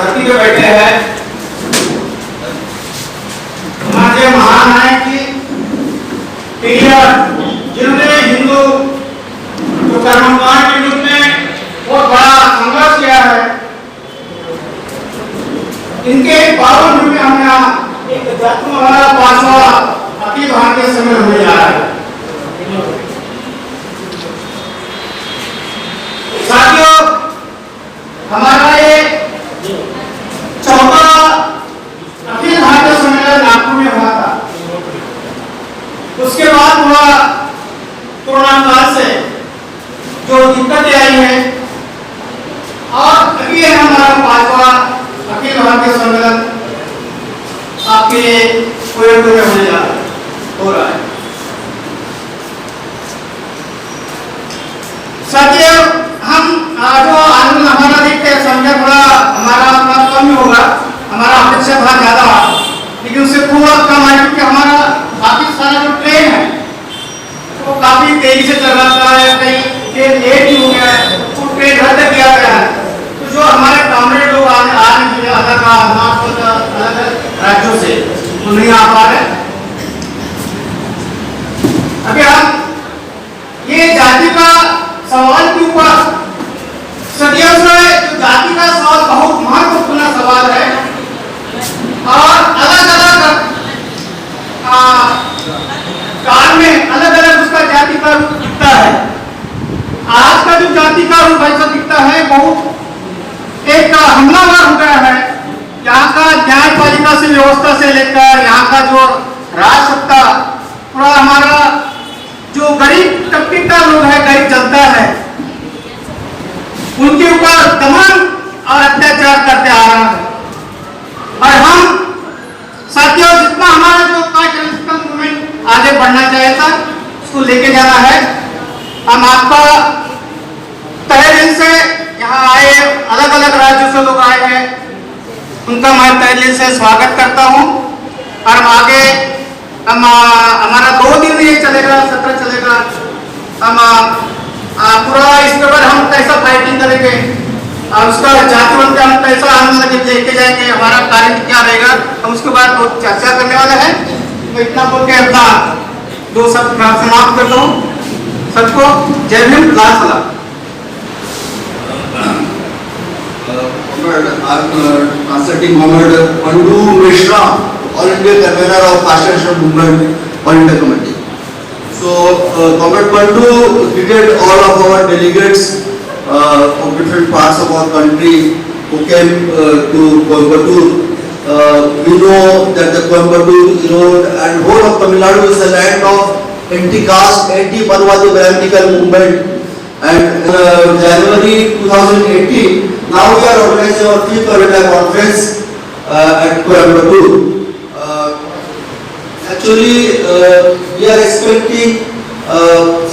धरती पे बैठे हैं, हमारे महान नायक जी जिन्होंने हिंदू जो कर्मकांड के युग में बहुत बड़ा संघर्ष किया है, इनके पावन में हम यहाँ एक हमारा 5वां अखिल भारतीय सम्मेलन होने जा रहा है। साथियों, हमारा ये 4वां अखिल भारतीय सम्मेलन नागपुर में हुआ था। उसके बाद हुआ कोरोना काल से जो दिक्कतें आई हैं, और अभी है हमारा 5वां अखिल भारतीय सम्मेलन आपके कोयम्बटूर में होने जा हो रहा है। साथियों, हम जो आनंद हमारा देखते हैं, समझा थोड़ा हमारा कम होगा, हमारा अपेक्षा था ज्यादा, लेकिन उससे पूरा कम है क्योंकि हमारा काफी सारा जो ट्रेन है वो काफी तेजी से चल रहा है, कई ट्रेन लेट ही हो गया है, वो ट्रेन रद्द किया गया है। तो जो हमारे कामरेड लोग आ रहे हैं अलग राज्यों से, वो नहीं आ पा रहे। अभी हम ये जाति का सवाल के ऊपर सदियों से जो जाति का सवाल बहुत महत्वपूर्ण सवाल है, और अलग अलग काल में अलग अलग उसका जाति का रूप दिखता है। आज का जो जाति का रूप ऐसा दिखता है, बहुत एक हमलावर हो गया है। यहाँ का न्यायपालिका से व्यवस्था से लेकर यहाँ का जो राज सत्ता, पूरा हमारा जो गरीब तबके का लोग है, गरीब जनता है, उनके ऊपर दमन और अत्याचार करते आ रहा है। और हम साथियों, जितना हमारा जो मूवमेंट आगे बढ़ना चाहिए था, उसको लेके जाना है। हम आपका तहे दिल से यहाँ आए, अलग अलग राज्यों से लोग आए हैं, उनका मैं तहे दिल से स्वागत करता हूँ। और हम आगे हमारा 2 दिन ये चलेगा, सत्र चलेगा। हम पूरा इसके ऊपर हम कैसा फाइटिंग करेंगे और उसका जातिवंत हम कैसा आनंद लेके जाएंगे, हमारा कार्य क्या रहेगा, हम उसके बाद बहुत चर्चा करने वाला है। मैं इतना बोल के अपना 2 शब्द समाप्त करता हूँ। सबको जय भीम, लाल सलाम। I'm consulting Mohammed Pandu Mishra, All India Convener of Caste National Movement, All India Committee. So, Mohammed Pandu greeted all of our delegates from different parts of our country who came to Coimbatore. We know that the Coimbatore road and whole of Tamil Nadu is a land of anti-caste, anti-Marwadi Brahminical movement. And January 2018, now we are organizing our 5th All India Conference at Coimbatore. Actually, we are expecting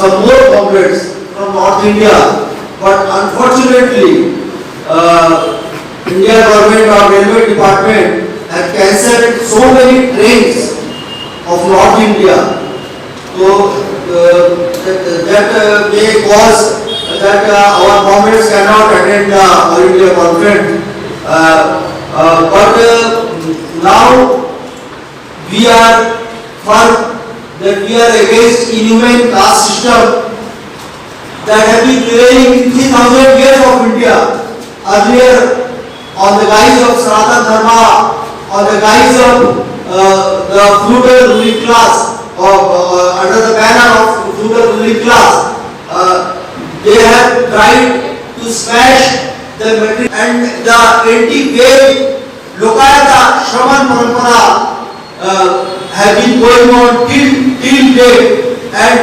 some more comrades from North India, but unfortunately, India government or Railway Department have cancelled so many trains of North India. So that may cause that our comrades cannot attend the All India Conference. But now we are firm that we are against inhumane caste system that have been prevailing in 3000 years of India. Earlier, on the guise of Sanatana Dharma, on the guise of the feudal ruling class, under the banner of feudal ruling class, they have tried to smash the material and the anti-wave Lokayata Shravan Parampara have been going on till date, and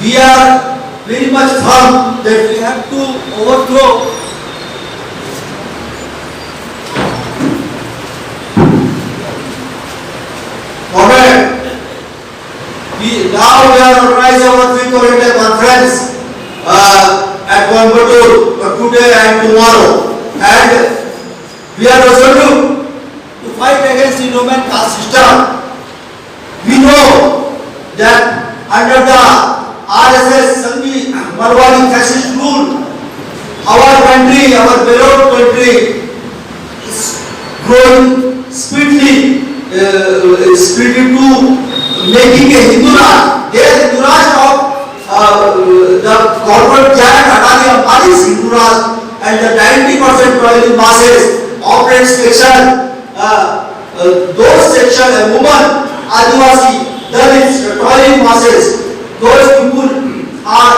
we are very much firm that we have to overthrow now we are organizing our 5th All India Conference at Coimbatore today and tomorrow, and we are resolute to fight against inhumane caste system. We know that under the RSS Sanghi Marwadi fascist rule, our country, our beloved country, is split into making a Hindu Raj. There is Hindu Raj of the corporate giant Adani Ambani's Hindu Raj, and the 90% toiling masses, operate section, those section, a woman, Adivasi, Dalits, toiling masses, those people are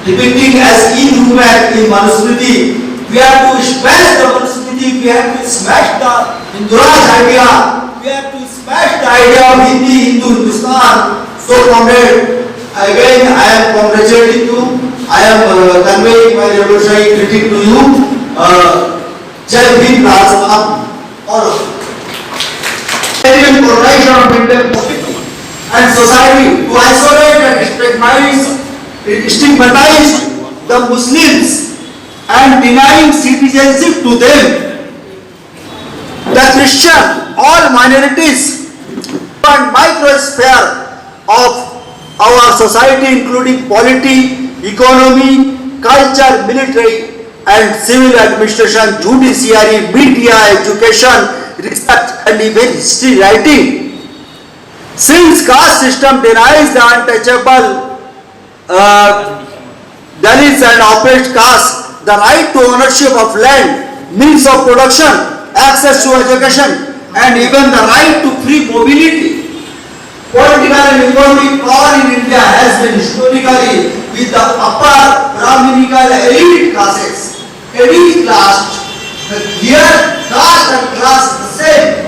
depicting as inhuman in Manusmriti. We have to smash the Manusmriti, we have to smash the Hinduraj idea, we have to smash the idea of Hindu, Hindustan. So, comrade, again I am congratulating you, I am conveying my revolutionary critique to you. Jai Bhim, Raj Saab, all of you. Polarization of Indian politics and society to isolate and stigmatize the Muslims and denying citizenship to them. The Christian, all minorities and microsphere of our society, including polity, economy, culture, military and civil administration, judiciary, media, education, research and even history writing. Since caste system denies the untouchable Dalits and oppressed caste the right to ownership of land, means of production, access to education and even the right to free mobility. Political and economic power in India has been historically with the upper Brahminical elite classes. Elite class, here caste and class the same.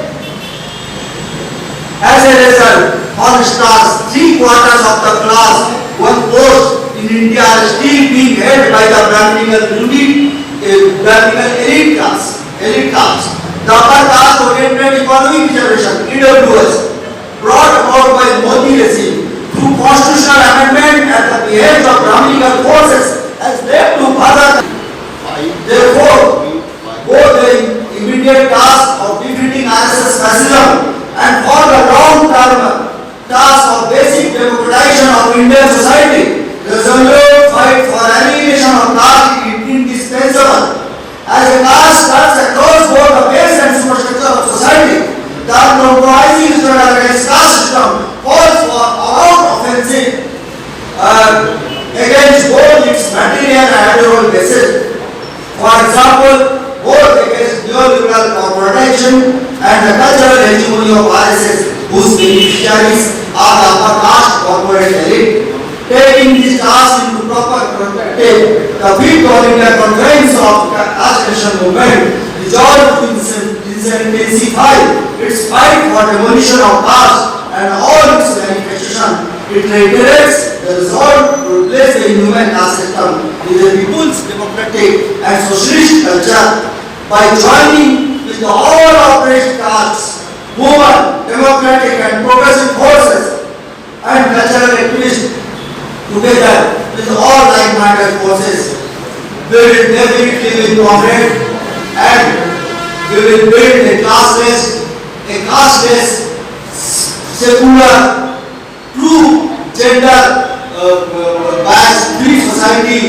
As a result, on stars, 3/4 of the class, one post in India are still being held by the Brahminical elite class. The upper caste oriented economic generation, EWS, brought about by Modi regime through constitutional amendment at the behest of Brahminical forces has led to further. Therefore, both the immediate task of defeating RSS fascism and for the long-term task of basic democratization of Indian society, the resolute fight for annihilation of caste is indispensable. As a caste cuts across both the base and superstructure of society, the compromising struggle against caste system calls for all offensive against both its material and ideological basis. For example, both against neoliberal corporatization and the cultural hegemony of RSS, whose beneficiaries are the upper caste corporate elite. Taking this task into proper perspective, the Fifth All India Conference of Caste Action Movement resolved to intensify its fight for demolition of caste and all its manifestation. It reiterates the resolve to replace the inhuman caste system with a people's democratic and socialist culture by joining with the all oppressed castes, movement, democratic and progressive forces and cultural activists together with all like-minded forces. We will definitely cooperate and we will build a classless, secular, true gender bias free society.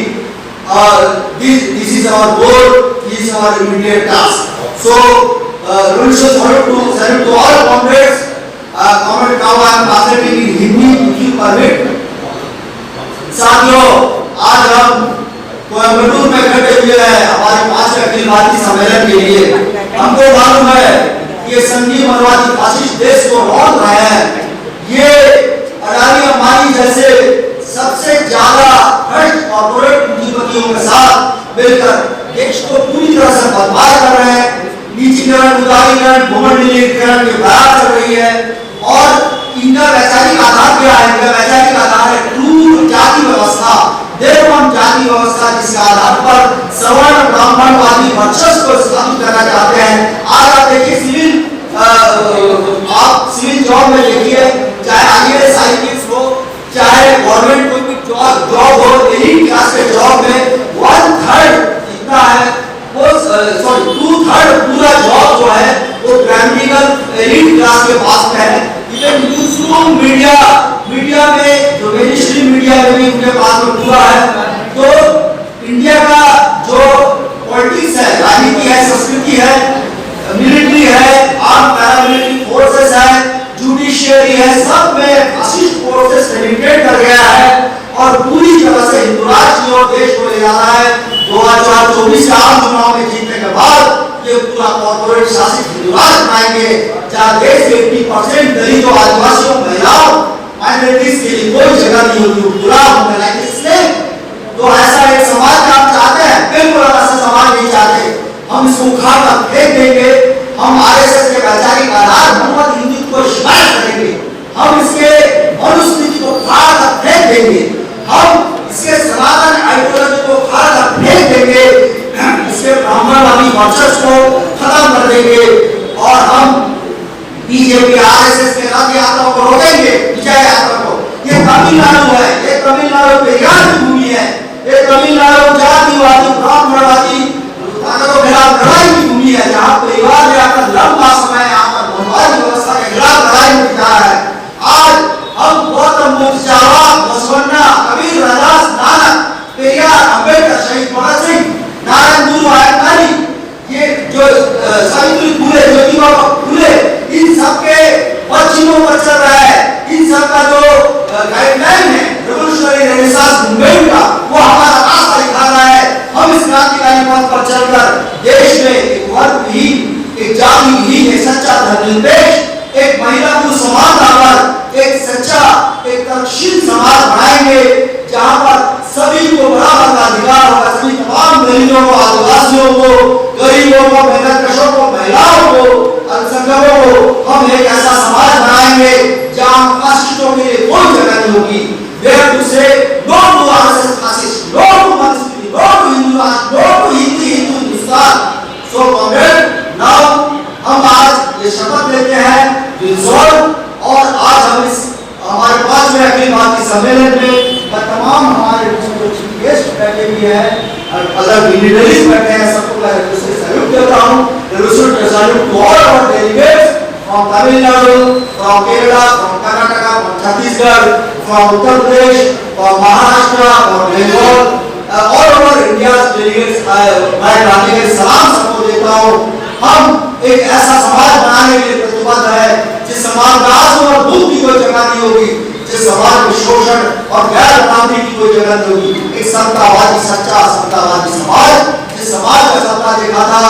This is our goal, this is our immediate task. So, salute to all comrades. Comment now I am translating in Hindi if you permit. साथियों, आज हम कोयम्बटूर में इकट्ठे हुए हैं हमारे 5 अखिल भारतीय सम्मेलन के लिए। हमको मालूम है कि संघीय मनवादी फासिस्ट देश को लौट रहे हैं। ये अडानी अंबानी जैसे सबसे ज्यादा भ्रष्ट कॉर्पोरेट पूंजीपतियों के साथ मिलकर देश को पूरी तरह से बर्बाद कर रहे हैं। निजीकरण, उदारीकरण, भूमंडलीकरण की बात चल रही है और इनका वैचारिक आधार क्या है? इनका वैचारिक आधार है क्रूर जाति व्यवस्था, देववंश जाति व्यवस्था, जिसके आधार पर सवर्ण ब्राह्मणवादी वर्चस्व को स्थापित करना चाहते हैं। आज आप देखिए आप सिविल जॉब में देखिए, चाहे IAS IPS हो, चाहे गवर्नमेंट कोई भी जॉब हो, एलिट क्लास के जॉब में 1/3 इतना है, वो 2/3 पूरा जॉब जो है वो ब्राह्मणिकल एलिट क्लास के पास में है। इवन न्यूज़रूम मीडिया में जो मेनस्ट्रीम मीडिया में भी उनके पास में पूरा है। तो इंडिया का जो पॉलिटिक्स है, राजनीति है, संस्कृति है, मिलिट्री है, नहीं है, सब में फासिस्ट फोर्सेस पेनिट्रेट कर गया है और पूरी तरह से हिंदू राष्ट्र की ओर देश को ले जा रहा है। 2024 के आम चुनाव में जीतने के बाद ये पूरा कॉर्पोरेट शासित हिंदू राष्ट्र बनाएंगे, जहाँ देश के 80% दलितों, आदिवासियों, महिलाओं, माइनॉरिटीज के लिए कोई जगह नहीं होगी, पूरा होगा। इसलिए तो ऐसा एक समाज का हम चाहते हैं? बिल्कुल ऐसा समाज नहीं चाहते। हम इसको उखाड़ कर फेंक देंगे। हम आरएसएस के वैचारिक आधार मोहम्मद हिंदुत्व को शिकायत करेंगे। हम इसके मनुस्मृति को उखाड़ कर फेंक देंगे। हम इसके सनातन आइडियोलॉजी को उखाड़ कर फेंक देंगे। इसके ब्राह्मणवादी वर्चस्व को खत्म कर देंगे और हम बीजेपी आरएसएस के रथ यात्रा को रोकेंगे, विजय यात्रा को। ये तमिलनाडु है, ये तमिलनाडु पेरियार की भूमि है, ये तमिलनाडु जातिवादी ब्राह्मणवादी ताकतों के खिलाफ लड़ाई की भूमि है, जहाँ परिवार ने अपना लंबा समय यहाँ पर मनवादी व्यवस्था के खिलाफ लड़ाई में बिताया है। आज हम गौतम बुद्ध, चारवाक, बसवन्ना, कबीर, रविदास, नानक, पेरियार, अम्बेडकर, शहीद भगत सिंह, नारायण गुरु, आयतकारी, ये जो सावित्री फुले, ज्योतिबा फुले, इन सबके पश्चिमों पर चल रहा है। इन सबका जो गाइडलाइन है रेवोल्यूशनरी रेनेसांस मूवमेंट का, वो हमारा रास्ता दिखा रहा है। हम इस क्रांतिकारी पथ पर चलकर देश में एक वर्गहीन, एक जातिहीन, एक सच्चा धर्मनिरपेक्ष, एक महिला पुरुष समानता पर एक सच्चा, एक तर्कशील समाज बनाएंगे, जहाँ पर सभी को बराबर का अधिकार होगा। सभी तमाम दलितों को, आदिवासियों को, गरीबों को, मेहनतकशों को, महिलाओं को, अल्पसंख्यकों को हम एक ऐसा समाज बनाएंगे जहाँ फासिस्टों के लिए कोई जगह नहीं होगी। वे दूसरे no to RSS fascist, no to Manusmriti, no to Hindu Rashtra, no to Hindu Hindustan. So comrade, now हम आज ये शपथ लेते हैं और आज हम इस हमारे 5वें अखिल भारतीय सम्मेलन में तमाम हमारे गेस्ट बैठे भी हैं, अदर डिग्निटरीज बैठे हैं, सबको मैं सैल्यूट देता हूं। Salute to all our delegates from Tamil Nadu, from Kerala, from Karnataka, from Chhattisgarh, from Uttar Pradesh, from Maharashtra, from Bengal, all over India delegates मैं राज्य के सलाम सबको देता हूं। हम एक ऐसा समाज बनाने के लिए प्रतिबद्ध है जिस समाज में आत्म और बुद्ध की कोई जगह नहीं होगी, जिस समाज में शोषण और गैर क्रांति की कोई जगह नहीं होगी। एक समतावादी, सच्चा समतावादी समाज, जिस समाज का सपना देखा था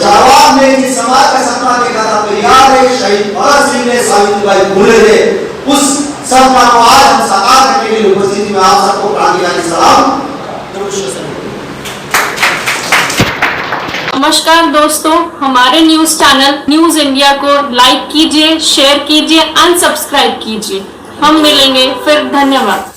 चारवाक ने, जिस समाज का सपना देखा था पेरियार ने, शहीद भगत सिंह ने, सावित्रीबाई फुले ने, उस सपना को आज हम साकार करने के लिए उपस्थिति में आप सबको क्रांतिकारी सलाम। नमस्कार दोस्तों, हमारे न्यूज चैनल न्यूज इंडिया को लाइक कीजिए, शेयर कीजिए, अनसब्सक्राइब कीजिए। हम मिलेंगे फिर। धन्यवाद।